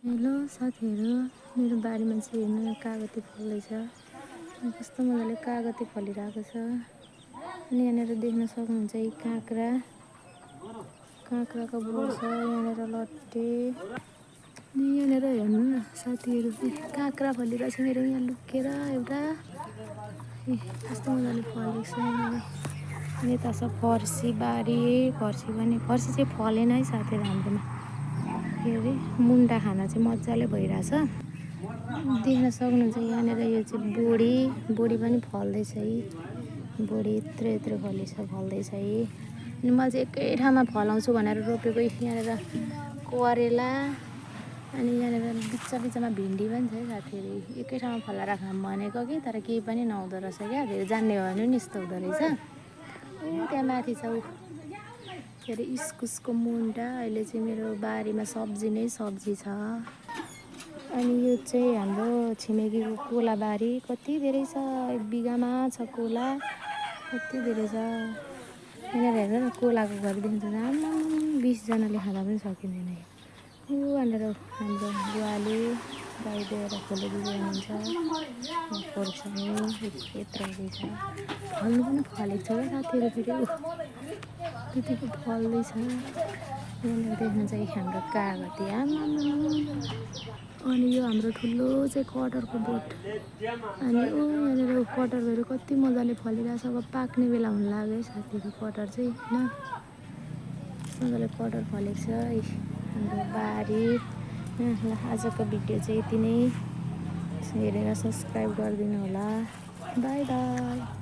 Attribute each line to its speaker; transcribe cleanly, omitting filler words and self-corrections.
Speaker 1: Hello साथीहरू, मेरो बारीमा चाहिँ हेर्नु कागती फल्दैछ। कस्तो मजाले कागती फलिरहेको छ। अनि यहाँनिर देख्न सक्नुहुन्छ यी काँक्राको बोट छ। यहाँनिर लट्टे। अनि यहाँनिर हेर्नु न साथीहरू, काँक्रा फलिरहेको छ मेरो यहाँ लुकेर एउटा। कस्तो मजाले फलेको छ यहाँनिर। अनि यता छ फर्सी बारी। फर्सी चाहिँ फलेन है साथीहरू हाम्रोमा। के अरे मुन्टा खाना चाहिँ मजाले भइरहेछ। देख्न सक्नुहुन्छ यहाँनिर यो चाहिँ बोडी पनि फल्दैछ है। बोडी यत्रो फल्दैछ है। अनि मैले चाहिँ एकै ठाउँमा फलाउँछु भनेर रोपेको यहाँनिर करेला। अनि यहाँनिर बिचमा भिन्डी पनि छ है साथीहरू। एकै ठाउँमा फलाएर खाऊँ भनेको कि तर केही पनि नहुँदो रहेछ क्या। धेरै जान्ने भयो भने नि यस्तो हुँदो रहेछ। त्यहाँ माथि छ के अरे इस्कुसको मुन्टा। अहिले चाहिँ मेरो बारीमा सब्जी छ। अनि यो चाहिँ हाम्रो छिमेकीको कोलाबारी। कति धेरै छ, 1 बिघामा छ कोला। कति धेरै छ। यहाँनिर हेर्नु न कोलाको घर देख्नुहुन्छ। आम्माम 20 जनाले खाँदा पनि सकिँदैन। यहाँनिर हाम्रो बुवाले गाई दिएर खोलेदिँदै हुनुहुन्छ। खोर्सानी यत्रो छ। फल्नु पनि फलेको छ क्या साथीहरू। फेरि त्यतिको फल्दैछ। यहाँनिर देख्नुहुन्छ कि हाम्रो कागती। अनि यो हाम्रो ठुलो चाहिँ कटहरको बोट। अनि यहाँनिर कटहरहरू कति मजाले फलिरहेछ। अब पाक्ने बेला हुन लाग्यो है साथीहरू कटहर चाहिँ होइन। मजाले कटहर फलेको छ हाम्रो बारी। ल आजको भिडियो चाहिँ यति नै। हेरेर सब्सक्राइब गरिदिनु होला। By by.